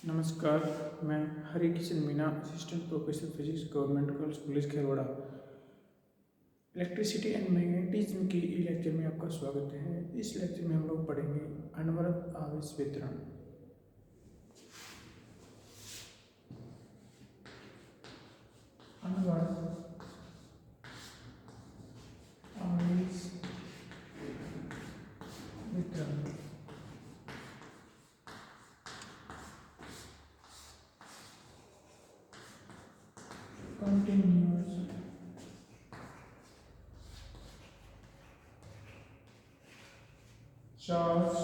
नमस्कार, मैं Hari Kishan Meena, assistant professor physics, government girls college Kherwara. Electricity and magnetism की ई लेक्चर में आपका स्वागत है। इस लेक्चर में हम लोग पढ़ेंगे अनवरत आवेश वितरण। अनवरत आवेश वितरण कंटिन्यूअस चार्ज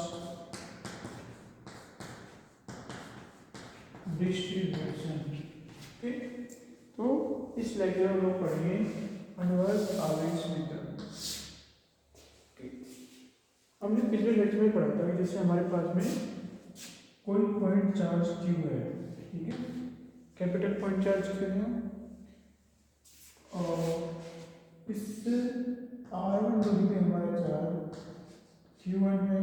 डिस्ट्रीब्यूशन। तो इस लेक्चर में हम लोग पढ़ेंगे अनवरत आवेश वितरण। हमने पिछले लेक्चर में पढ़ा था कि जैसे हमारे पास में कोई पॉइंट चार्ज क्यू है, ठीक है, कैपिटल पॉइंट चार्ज क्यू है, और इस R1 दूरी पे हमारा चार्ज Q1 है,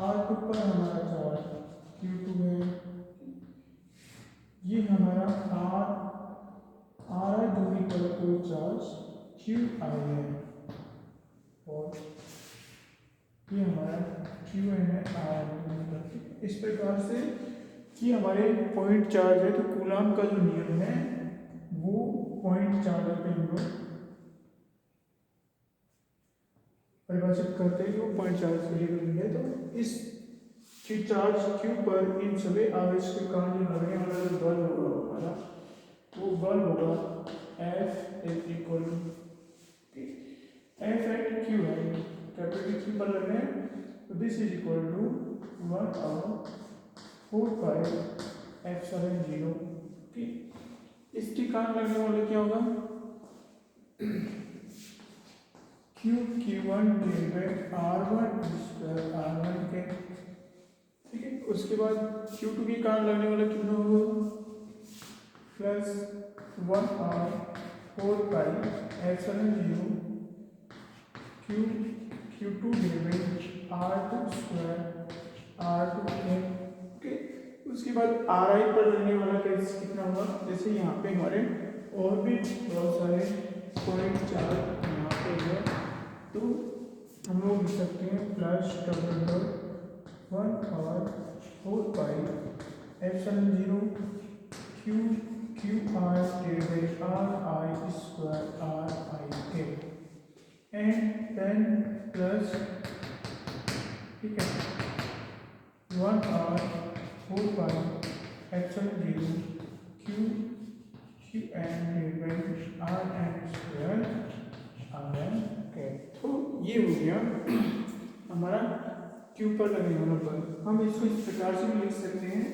R2 पर हमारा चार्ज Q2 है, ये हमारा RI दूरी पर कोई चार्ज QI है, और ये हमारा QN है RI। इस प्रकार से कि हमारे पॉइंट चार्ज है, तो कूलाम का जो नियम है वो पॉइंट चार्ज पे हम लोग परिभाषित करते हैं, जो पॉइंट चार्ज के लिए है। तो इस चार्ज Q पर इन सभी आवेश के कारण जो लगने वाला जो बल होगा हमारा, वो बल होगा F equal to F at Q है, कैपिटल Q पर लगने हैं, तो दिस इज इक्वल टू 1/4π/0। इसके कारण लगने वाला क्या होगा, Q1 divided R1 square R1 के, ठीक है। उसके बाद Q2 के कारण लगने वाला कितना होगा, plus 1/4π/0 Q2 divided R2 square R2 के, ओके। उसके बाद RI पर लगने वाला कैसे कितना होगा, जैसे यहाँ पे हमारे और भी बहुत सारे पॉइंट चार्ज यहाँ पे है, तो हम लोग लिख सकते हैं plus 1/4π/0 QI divided RI square RI के, एंड देन प्लस, ठीक है, 1/4π/0 QN divided RN square RN के। तो ये हो गया हमारा Q पर लगने वाला बल। हम इसको इस प्रकार से भी लिख सकते हैं,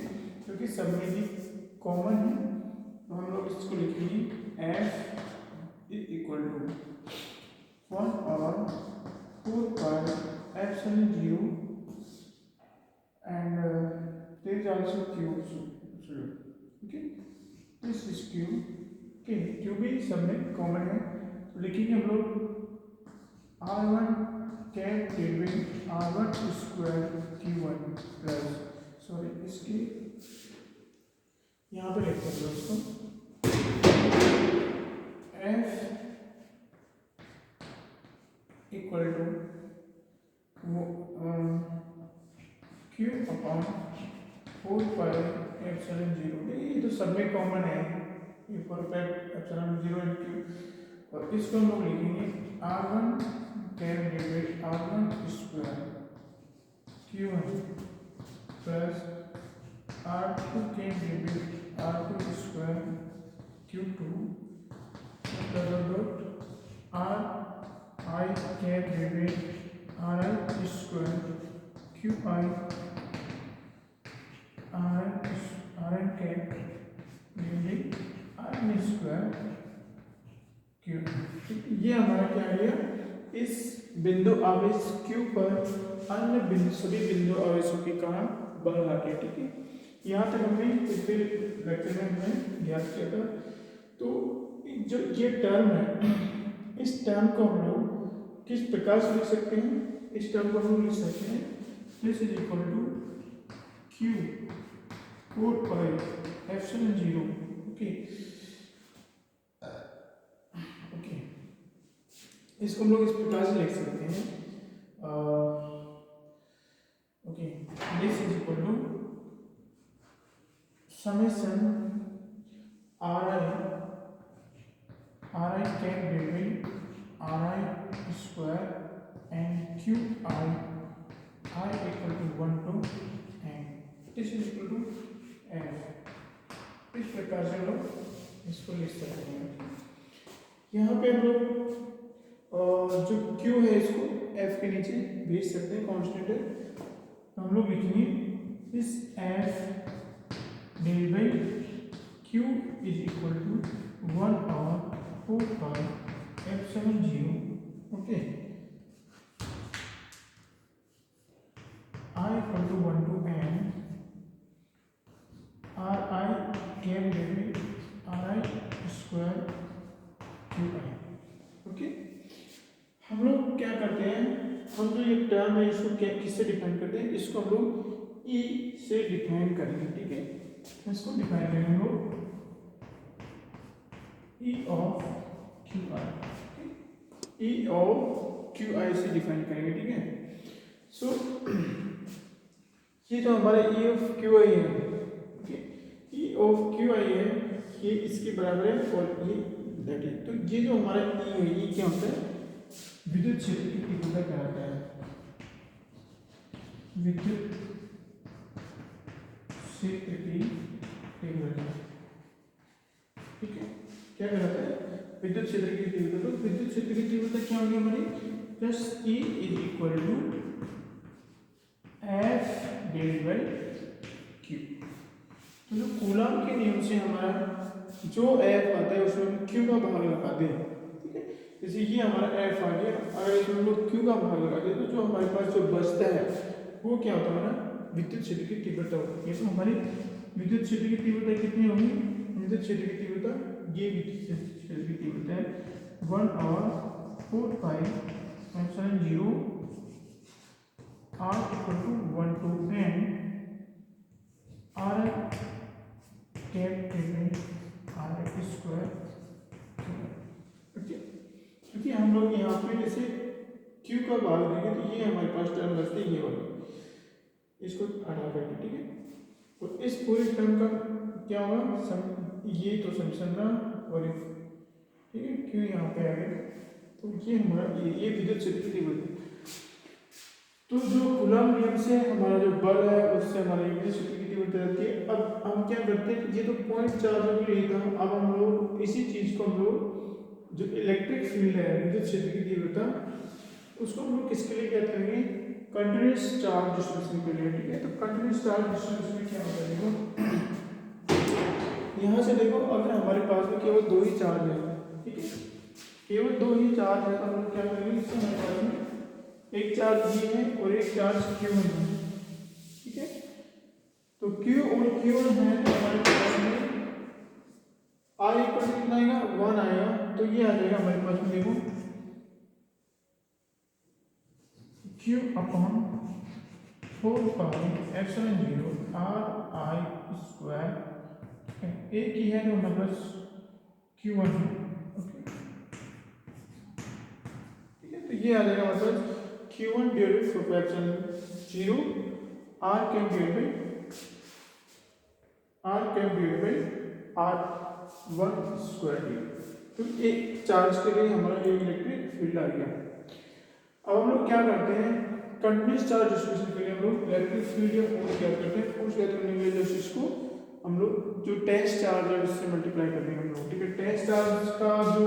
क्योंकि सब में भी कॉमन है, तो हम लोग इसको लिखेंगे F equal to 1/4π/0 and there is also Q, okay, this is Q, okay, Q भी सब में कॉमन है, तो लिखेंगे हम लोग R1 cap divided R1 square Q1 plus, sorry इसकी यहाँ पे लिखते हैं दोस्तों, F equal to Q upon 4π/0। ये तो सब में कॉमन है, ये 4π/0 एंड Q, और इसको हम लोग लिखेंगे R1 cap divided R1 square Q1 plus R2 cap divided R2 square Q2 dot RI cap divided RI square QI RN cap divided RN square Q। ये हमारा क्या है, इस बिंदु आवेश Q पर अन्य बिंदु सभी बिंदु आवेशों के कारण बल आ गया, ठीक है। यहाँ तक हमने पिछले लेक्चर में हमने ज्ञात किया था। तो जो ये टर्म है, इस टर्म को हम लोग किस प्रकार से लिख सकते हैं, इस टर्म को हम लोग लिख सकते हैं this is equal to Q 4 pi epsilon 0। Okay okay, इसको हम लोग इस प्रकार से लिख सकते हैं। Okay, this is equal to summation R I cap divide R I square and Q I equal to 1 to n, this is equal to F. इस प्रकार से हम लोग इसको लिख सकते हैं। यहाँ पे हम लोग जो q है इसको f के नीचे भेज सकते हैं, कांस्टेंट है, तो हम लोग लिखेंगे इस f divide by q is equal to 1/4 pi epsilon 0। Okay, I equal to 1 to n R I cap divide R I square Q I. Okay, हम लोग क्या करते हैं, हम जो ये टर्म है इसको क्या किससे डिफाइन करते हैं, इसको हम लोग ई से डिफाइन करेंगे। ठीक है, इसको डिफाइन करेंगे हम लोग ई of Q I, E of Q I से डिफाइन करेंगे। ठीक है, सो ये जो हमारे ई ऑफ क्यू आई है, ई ऑफ क्यू आई है, ये इसके बराबर है और ये दैट है। तो ये जो हमारा ई है, ये क्या होता है, विद्युत क्षेत्र की तीव्रता कहलाता है। विद्युत क्षेत्र की तीव्रता, ठीक है, क्या कहलाता है, विद्युत क्षेत्र की तीव्रता। तो विद्युत क्षेत्र की तीव्रता क्या होगी हमारी, plus E is equal to F divide by Q. तो जो कूलम के नियम से हमारा जो एफ आता है उसमें हम क्यू का भाग लगाते हैं। ठीक है, जैसे ये हमारा एफ आ गया, अगर इसमें हम लोग क्यू का भाग लगाते हैं तो जो हमारे पास जो बचता है वो क्या होता है ना, विद्युत क्षेत्र की तीव्रता होती है। तो हमारी विद्युत क्षेत्र की तीव्रता कितनी होगी, विद्युत क्षेत्र की तीव्रता, ये विद्युत क्षेत्र की तीव्रता है 1/4 pi epsilon 0 R equal to 1 to n R cap divide R square. Okay, क्योंकि हम लोग यहाँ पे जैसे q का भाग देंगे तो ये हमारे पास टर्म बचती है, ये वाली, इसको हटा करके। ठीक है, तो इस पूरे टर्म का क्या होगा, ये तो समीकरण रहा और ठीक है, क्यों यहाँ पे आ गया, तो ये हमारा ये विद्युत क्षेत्र की तीव्रता। तो जो कूलम नियम से हमारा जो बल है उससे हमारी विद्युत क्षेत्र की तीव्रता रहती है। अब हम क्या करते हैं, ये तो पॉइंट चार्ज के लिए था, अब हम लोग इसी चीज को हम लोग जो इलेक्ट्रिक फील्ड है, विद्युत क्षेत्र की तीव्रता, उसको हम लोग किसके लिए कहते हैं, कंटिन्यूअस चार्ज डिस्ट्रीब्यूशन के लिए। ठीक है, तो कंटिन्यूअस चार्ज डिस्ट्रीब्यूशन में क्या होता है, देखो यहाँ से देखो, अगर हमारे पास में केवल 2 ही चार्ज है, ठीक है, केवल 2 ही चार्ज है, तो हम लोग क्या करेंगे, इससे हमारे पास में एक चार्ज ये है और एक चार्ज क्यू है। ठीक है, तो क्यू और क्यू है, तो हमारे पास में आई इक्वल टू कितना आएगा, 1 आएगा। तो ये आ जाएगा हमारे पास में, देखो Q upon 4 pi epsilon 0 are I square. एक ही है जो हमारे पास Q1 है। ओके, ठीक है, तो ये आ जाएगा हमारे पास Q1 divided 4 pi epsilon 0 R cap divided by R1 square. तो एक चार्ज के लिए हमारा ये इलेक्ट्रिक फील्ड आ गया। अब हम लोग क्या करते हैं, कंटिन्यूअस चार्ज डिस्ट्रीब्यूशन के लिए हम लोग इलेक्ट्रिक फील्ड या फोर्स ज्ञात करते हैं। फोर्स ज्ञात करने के लिए जो इसको हम लोग जो टेस्ट चार्ज है उससे मल्टीप्लाई कर देंगे हम लोग। ठीक है, टेस्ट चार्ज का जो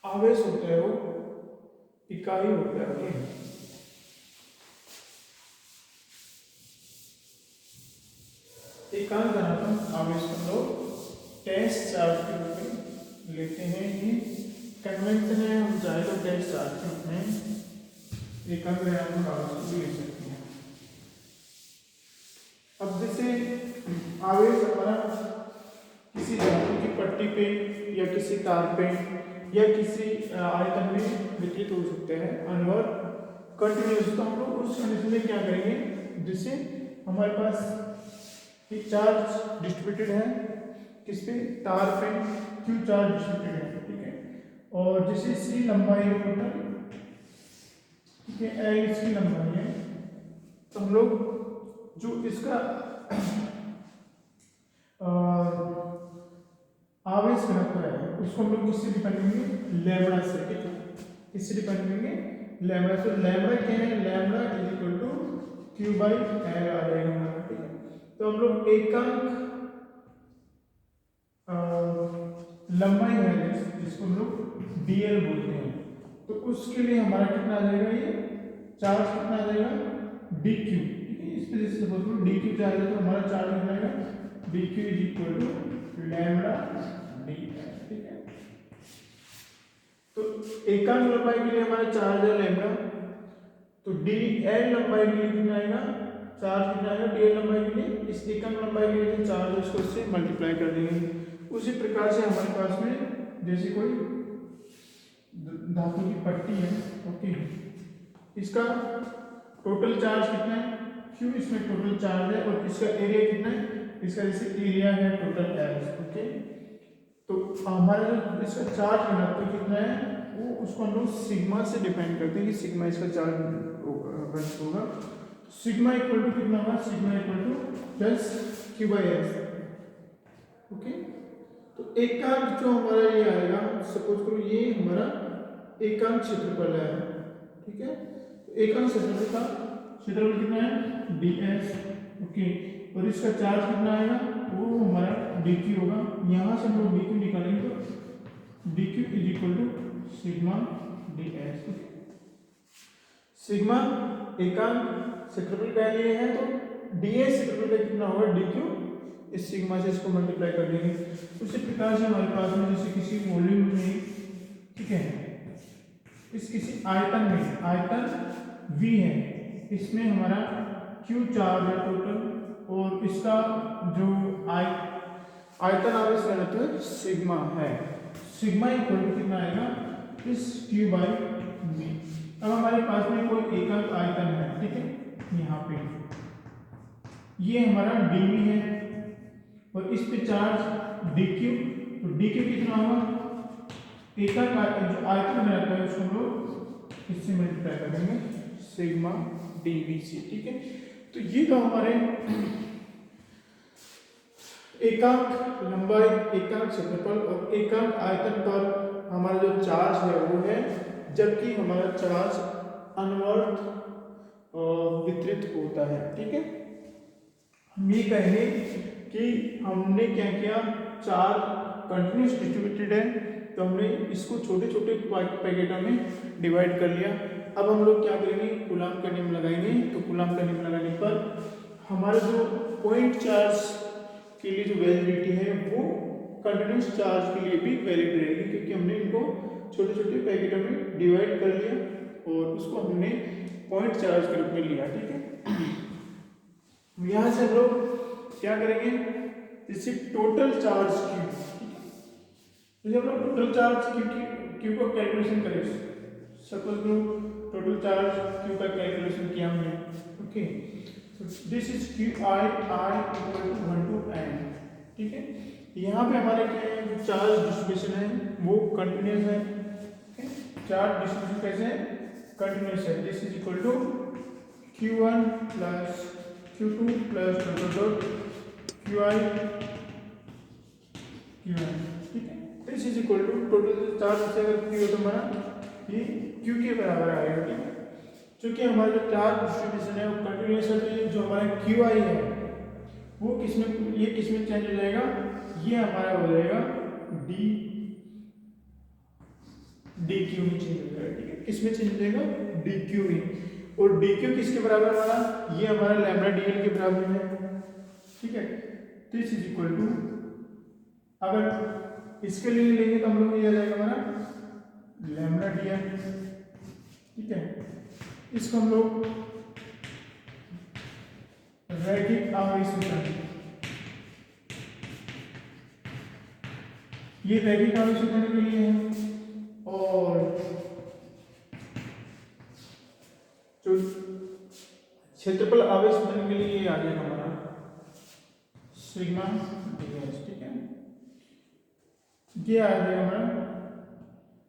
आवेश होता है वो इकाई होता है। ओके, एकांक धनात्मक आवेश हम लोग टेस्ट चार्ज के रूप में लेते हैं। ये कन्वेंशन है, हम चाहे तो टेस्ट चार्ज के रूप में एकांक धनात्मक आवेश भी ले सकते हैं। अब जैसे आवेश हमारा किसी धातु की पट्टी पे या किसी तार पे या किसी आयतन में वितरित हो सकते हैं, अनवर कंटिन्यूस, तो हम लोग उस कंडीशन में क्या करेंगे, जैसे हमारे पास एक चार्ज डिस्ट्रीब्यूटेड है किस पे, तार पे, क्यू चार्ज डिस्ट्रीब्यूटेड है, ठीक है, और जैसे सी लंबाई है टोटल, ठीक है, एल इसकी लंबाई है, तो हम लोग जो इसका आवेश घनत्व है उसको हम लोग किससे डिपेंड करेंगे, लैम्बडा से, ठीक है, किससे डिपेंड करेंगे, लैम्बडा से। लैम्बडा क्या है, lambda is equal to Q by L आ जाएगा हमारा, ठीक है। तो हम लोग एकांक लंबाई है जिसको हम लोग डीएल बोलते हैं, तो उसके लिए हमारा कितना आ जाएगा, ये चार्ज कितना आ जाएगा, डी क्यू, ठीक है। इस वजह से सपोज करो डी क्यू चार्ज है तो हमारा चार्ज कितना आएगा, D Q is equal to lambda D L, ठीक है। तो एकांक लंबाई के लिए हमारा चार्ज है लैम्बडा, तो डी एल लंबाई के लिए कितना आएगा, चार्ज कितना आएगा डी एल लंबाई के लिए, इस एकांक लंबाई के लिए चार्ज है उसको इससे मल्टीप्लाई कर देंगे। उसी प्रकार से हमारे पास में जैसे कोई धातु की पट्टी है, ओके, इसका टोटल चार्ज कितना है, क्यू इसमें टोटल चार्ज है, और इसका एरिया कितना है, इसका जैसे एरिया है टोटल एल, ओके। तो हमारा जो इसका चार्ज घनत्व कितना है वो उसको हम लोग सिग्मा से डिफाइन करते हैं कि सिग्मा इसका चार्ज होगा, सिग्मा इक्वल टू कितना होगा, sigma equal two plus Q by S, okay. तो एकांक जो हमारा ये आएगा, सपोज करो ये हमारा एकांक क्षेत्रफल है, ठीक है, तो एकांक क्षेत्रफल का क्षेत्रफल कितना है, ds, ओके, और इसका चार्ज कितना आएगा, वो हमारा dq होगा। यहाँ से हम लोग dq निकालेंगे तो dq is equal to sigma ds, sigma एकांक क्षेत्रफल का ये है, तो ds क्षेत्रफल का कितना होगा, dq, इस सिग्मा से इसको मल्टीप्लाई कर देंगे। उसी प्रकार से हमारे पास में जैसे किसी वॉल्यूम में, ठीक है, इस किसी आयतन में, आयतन v है, इसमें हमारा q चार्ज है टोटल, और इसका जो आयतन आवेश घनत्व है सिग्मा है, सिग्मा इक्वल टू कितना आएगा, इस q बाई v। अब हमारे पास में कोई एकांक आयतन है, ठीक है, यहाँ पे ये हमारा dv है, और इस पे चार्ज dq, तो dq कितना होगा, एकांक जो आयतन घनत्व है उसको हम लोग इससे मल्टीप्लाई कर देंगे, सिग्मा dv से, ठीक है। तो ये तो हमारे एकांक लंबाई, एकांक क्षेत्रफल और एकांक आयतन पर हमारा जो चार्ज है वो है, जबकि हमारा चार्ज अनवर्त वितरित होता है, ठीक है। हम ये कहेंगे कि हमने क्या किया, चार्ज कंटिन्यूस डिस्ट्रीब्यूटेड है, तो हमने इसको छोटे छोटे पैकेटों में डिवाइड कर लिया। अब हम लोग क्या करेंगे, कूलाम का नियम लगाएंगे, तो कूलाम का नियम लगाने पर हमारा जो पॉइंट चार्ज के लिए जो वैलिडिटी है वो कंटिन्यूस चार्ज के लिए भी वैलिड रहेगी, क्योंकि हमने इनको छोटे छोटे पैकेटों में डिवाइड कर लिया और उसको हमने पॉइंट चार्ज के रूप में लिया, ठीक है। यहाँ से हम लोग क्या करेंगे, जैसे टोटल चार्ज क्यू, जैसे हम लोग टोटल चार्ज क्यू को कैलकुलेशन करें, सपोज लो टोटल चार्ज क्यू का कैलकुलेशन किया हमने, okay, this is Q I equal to 1 to n, ठीक है। यहाँ पे हमारे क्या है, जो चार्ज डिस्ट्रीब्यूशन है वो कंटिन्यूस है, ठीक है, चार्ज डिस्ट्रीब्यूशन कैसे है, कंटिन्यूस है। This is equal to q1 plus q2 plus qi qn, ठीक है। This is equal to total charge से अगर q हो तो हमारा ये q के बराबर आएगा, ठीक है। क्योंकि हमारा जो चार्ज डिस्ट्रीब्यूशन है वो कंटिन्यूस है, तो जो हमारा qi है वो किसमें, ये किसमें चेंज हो जाएगा, ये हमारा हो जाएगा dq में चेंज हो जाएगा, ठीक है। किसमें चेंज हो जाएगा, dq में, और dq किसके बराबर हमारा, ये हमारा लैम्बडा dl के बराबर है, ठीक है। दिस इज इक्वल टू, अगर इसके लिए लेंगे तो हम लोग ये आ जाएगा हमारा लैम्बडा dl, ठीक है। इसको हम लोग रैखिक आवेश वितरण, ये रैखिक आवेश वितरण के लिए है, और जो क्षेत्रफल आवेश वितरण के लिए ये आ जाएगा हमारा सिग्मा ds, ठीक है। ये आ जाएगा हमारा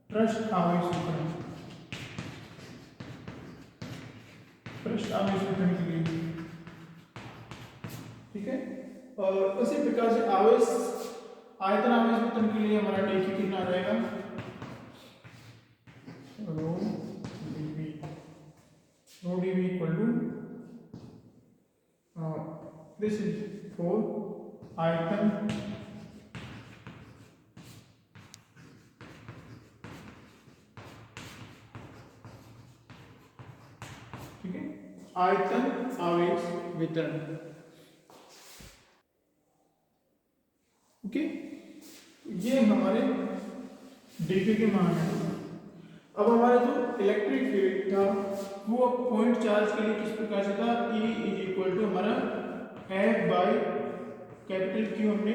पृष्ठ आवेश वितरण, पृष्ठ आवेश वितरण के लिए, ठीक है। और उसी प्रकार से आवेश आयतन आवेश वितरण के लिए हमारा dq कितना आ जाएगा, rho dv equal to this is for आयतन ठीक है, आयतन आवेश वितरण, ओके। ये हमारे dq के मान है। अब हमारा जो इलेक्ट्रिक फील्ड था वो पॉइंट चार्ज के लिए किस प्रकार से था, E इज इक्वल टू हमारा F बाई कैपिटल Q, हमने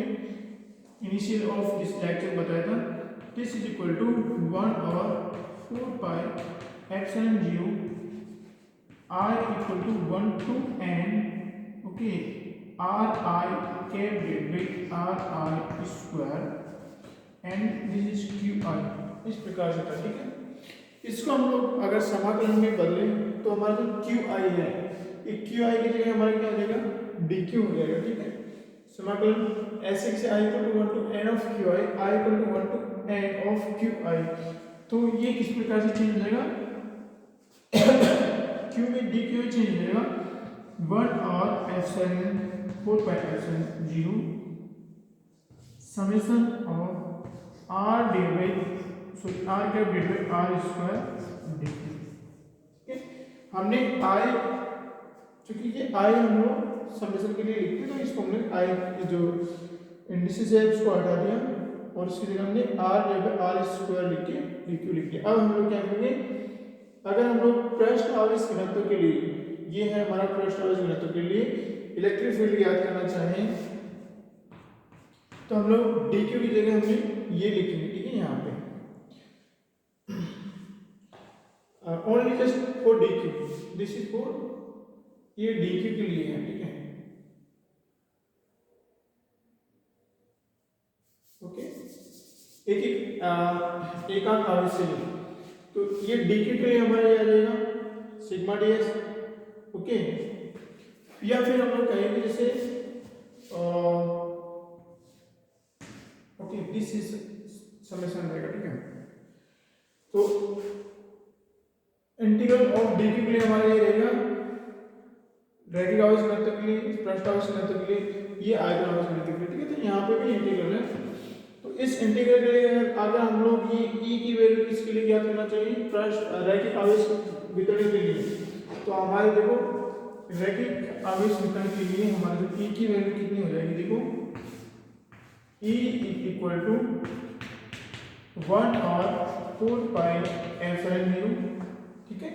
इनिशियल ऑफ दिस लेक्चर बताया था। दिस इज इक्वल टू 1 और 4 pi epsilon 0 R equal to 1 to n, okay, R I cap divided R I square and this is Q I, इस प्रकार से था, ठीक है। इसको हम लोग अगर समाकलन में बदलें तो हमारा जो Qi है, ये Qi की जगह हमारा क्या आ जाएगा, dq हो जाएगा, ठीक है। समाकलन ऐसे से i equal to 1 to n of Qi, i equal to 1 to n of Qi, तो ये किस प्रकार से चेंज हो जाएगा q में dq चेंज हो जाएगा 1 और epsilon 4 pi epsilon 0 summation of r divide r का डिवाइड r स्क्वायर dq, ठीक है। हमने i, क्योंकि ये i हम लोग समेशन के लिए लिखते हैं तो इसको हमने i जो इंडिसेस है उसको हटा दिया और इसकी जगह हमने r डिवाइड r स्क्वायर लिख के dq लिख दिया। अब हम लोग क्या करेंगे, अगर हम लोग पृष्ठ आवेश घनत्व के लिए, ये है हमारा पृष्ठ आवेश घनत्व के लिए इलेक्ट्रिक फील्ड याद करना चाहें तो हम लोग dq की जगह हमने ये लिखेंगे, ठीक है, यहाँ पे only just for dq, this is for, ये dq के लिए है, ठीक है, ओके। एकांक आवेश से लिए तो ये dq के लिए हमारा ये आ जाएगा सिग्मा ds, ओके। या फिर हम लोग कहेंगे जैसे ओके दिस इज समेशन रहेगा, ठीक है। तो इंटीग्रल ऑफ dq के लिए हमारा ये रहेगा रैखिक आवेश घनत्व के लिए, पृष्ठ आवेश घनत्व के लिए, ये आयतन आवेश घनत्व के लिए, ठीक है। तो यहाँ पे भी इंटीग्रल है, तो इस इंटीग्रल के लिए अगर हम लोग ये e की वैल्यू किसके लिए ज्ञात करना चाहिए, पृष्ठ रैखिक आवेश वितरण के लिए, तो हमारे देखो रैखिक आवेश वितरण के लिए हमारे जो e की वैल्यू कितनी हो जाएगी, देखो e इक्वल टू 1 और 4 पाई एप्सिलॉन 0, ठीक है।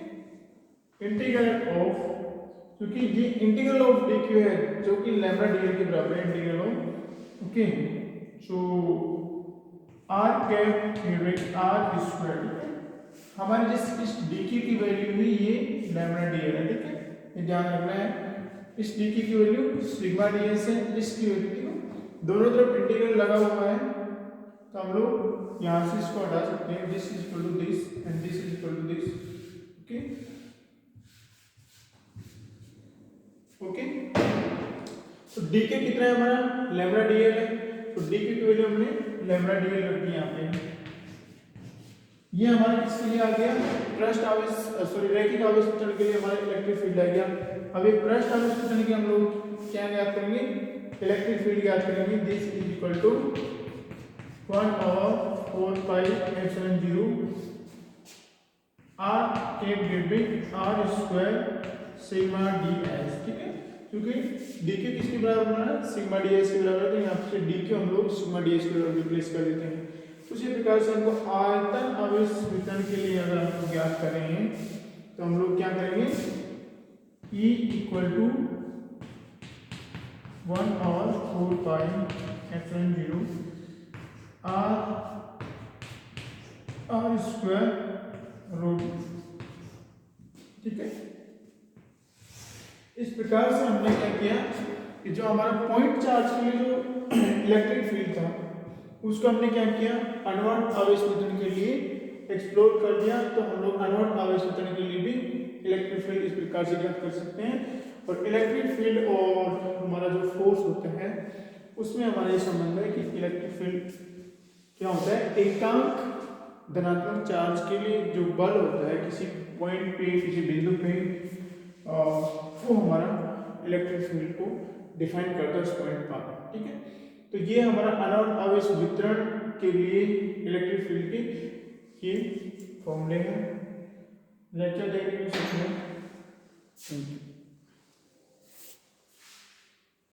इंटीग्रल ऑफ, क्योंकि ये इंटीग्रल ऑफ dq है जो कि लैम्बडा dl के बराबर है, integral of, okay, so r cap divide r square, ठीक है। हमारे जिस इस dq की वैल्यू हुई ये लैम्बडा dl है, ठीक है, ये ध्यान रखना है। इस dq की वैल्यू सिग्मा ds है, इसकी वैल्यू देखो दोनों तरफ इंटीग्रल लगा हुआ है तो हम लोग यहाँ से इसको हटा सकते हैं, this is equal to this and this is equal to this, okay okay. तो dk कितना है हमारा, लैम्बडा dl है, तो dq की वैल्यू हमने लैम्बडा dl रख दी यहाँ पे। ये हमारा किसके लिए आ गया, पृष्ठ आवेश सॉरी रैखिक आवेश वितरण के लिए हमारा इलेक्ट्रिक फील्ड आ गया। अब एक पृष्ठ आवेश वितरण के हम लोग क्या ज्ञात करेंगे, इलेक्ट्रिक फील्ड ज्ञात करेंगे। दिस इज इक्वल टू 1 और 4 pi epsilon 0 r cap divide r square sigma ds, ठीक है। क्योंकि dq किसके बराबर बना है, सिग्मा ds के बराबर है, तो यहाँ से dq हम लोग सिग्मा ds के बराबर रिप्लेस कर देते हैं। उसी प्रकार से हमको आयतन आवेश वितरण के लिए अगर हम ज्ञात करेंगे तो हम लोग क्या करेंगे, E इक्वल टू 1 और 4 pi epsilon 0 r square root, ठीक है। इस प्रकार से हमने क्या किया कि जो हमारा पॉइंट चार्ज के लिए जो इलेक्ट्रिक फील्ड था उसको हमने क्या किया, अनवर्ट आवेश वितरण के लिए एक्सप्लोर कर दिया। तो हम लोग अनवर्ट आवेश वितरण के लिए भी इलेक्ट्रिक फील्ड इस प्रकार से ज्ञात कर सकते हैं। और इलेक्ट्रिक फील्ड और हमारा जो फोर्स होता है उसमें हमारा ये संबंध है कि इलेक्ट्रिक फील्ड क्या होता है, एकांक धनात्मक चार्ज के लिए जो बल होता है किसी पॉइंट पे, किसी बिंदु पे, वो हमारा इलेक्ट्रिक फील्ड को डिफाइन करता है उस पॉइंट पर। ठीक है, तो ये हमारा अनवर्ट आवेश वितरण के लिए इलेक्ट्रिक फील्ड के ये फॉर्मूले हैं। लेक्चर देखने के लिए थैंक यू।